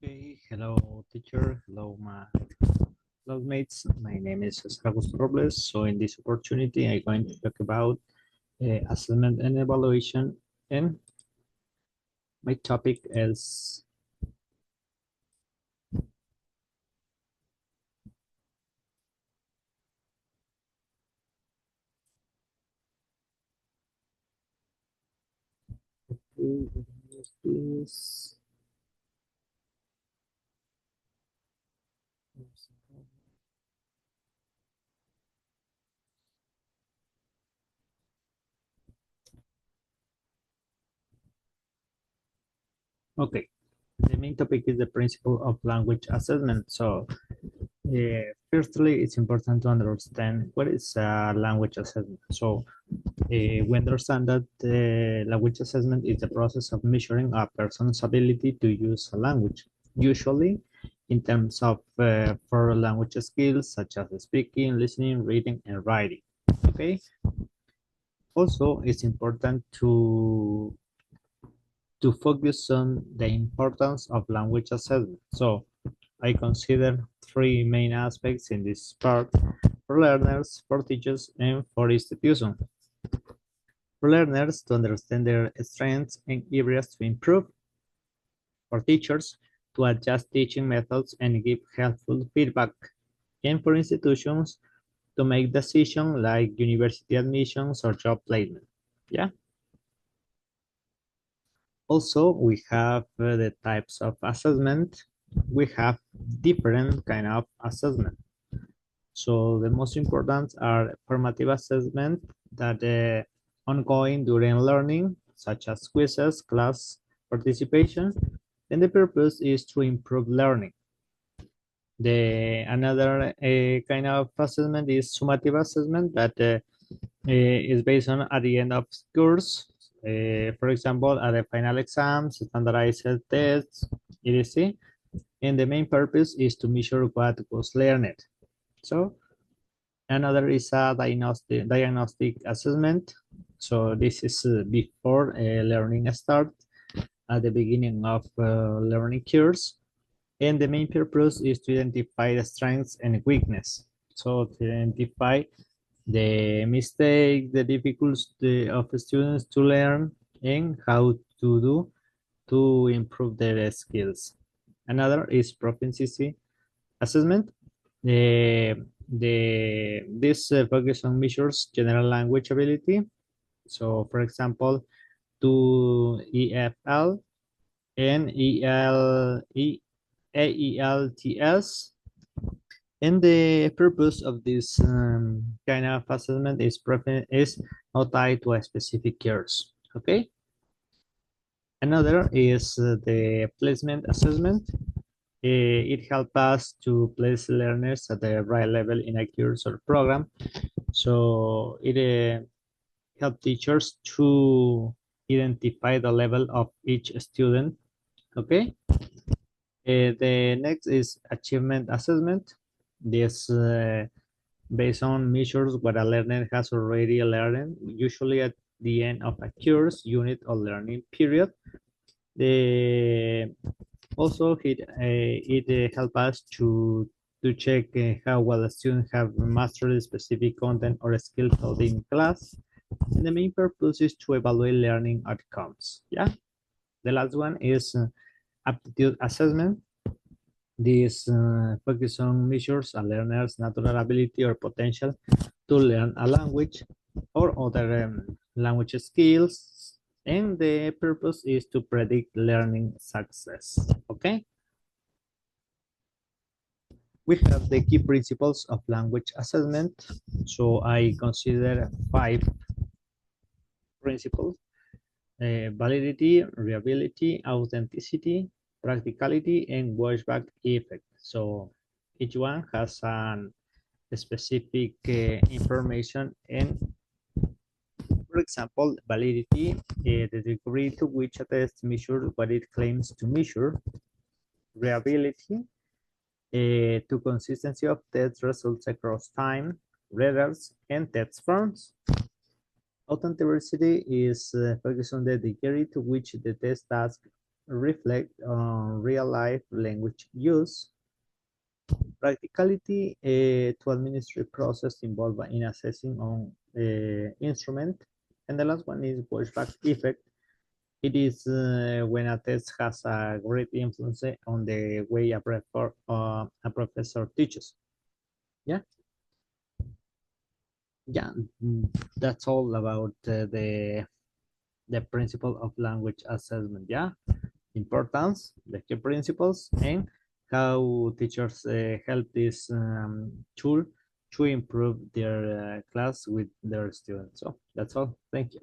Okay, hello teacher, hello my classmates. My name is César Robles. So in this opportunity, I'm going to talk about assessment and evaluation, and my topic is please. Okay, the main topic is the principle of language assessment. So firstly, it's important to understand what is language assessment. So we understand that language assessment is the process of measuring a person's ability to use a language, usually in terms of foreign language skills such as speaking, listening, reading, and writing. Okay. Also, it's important to focus on the importance of language assessment. So I consider three main aspects in this part: for learners, for teachers, and for institutions. For learners, to understand their strengths and areas to improve. For teachers, to adjust teaching methods and give helpful feedback. And for institutions, to make decisions like university admissions or job placement. Yeah. Also, we have the types of assessment. We have different kind of assessment. So the most important are formative assessment that ongoing during learning, such as quizzes, class participation, and the purpose is to improve learning. The another kind of assessment is summative assessment that is based on at the end of course, for example, at the final exams, standardized tests, etc. And the main purpose is to measure what was learned. So another is a diagnostic assessment. So this is before learning start, at the beginning of learning course. And the main purpose is to identify the strengths and weakness. So to identify the mistake, the difficulties of students to learn, and how to do to improve their skills. Another is proficiency assessment. This focus on measures general language ability. So, for example, to EFL and AELTS. And the purpose of this kind of assessment is not tied to a specific course. Okay. Another is the placement assessment. It helps us to place learners at the right level in a course or program. So it helps teachers to identify the level of each student. Okay. The next is achievement assessment. This based on measures what a learner has already learned, usually at the end of a course, unit, or learning period. The also it helps us to check how well a student have mastered a specific content or skill taught in class. And the main purpose is to evaluate learning outcomes. Yeah. The last one is aptitude assessment. This focus on measures a learner's natural ability or potential to learn a language or other language skills, and the purpose is to predict learning success. Okay. We have the key principles of language assessment. So I consider 5 principles: validity, reliability, authenticity, practicality, and washback effect. So each one has an specific information. And for example, validity, the degree to which a test measures what it claims to measure. Reliability, to consistency of test results across time, readers, and test forms. Authenticity is focused on the degree to which the test task reflect on real-life language use, practicality to administrative process involved in assessing on instrument, and the last one is pushback effect. It is when a test has a great influence on the way a professor teaches. Yeah, yeah, that's all about the principle of language assessment. Yeah, importance, the key principles, and how teachers help this tool to improve their class with their students. So that's all. Thank you.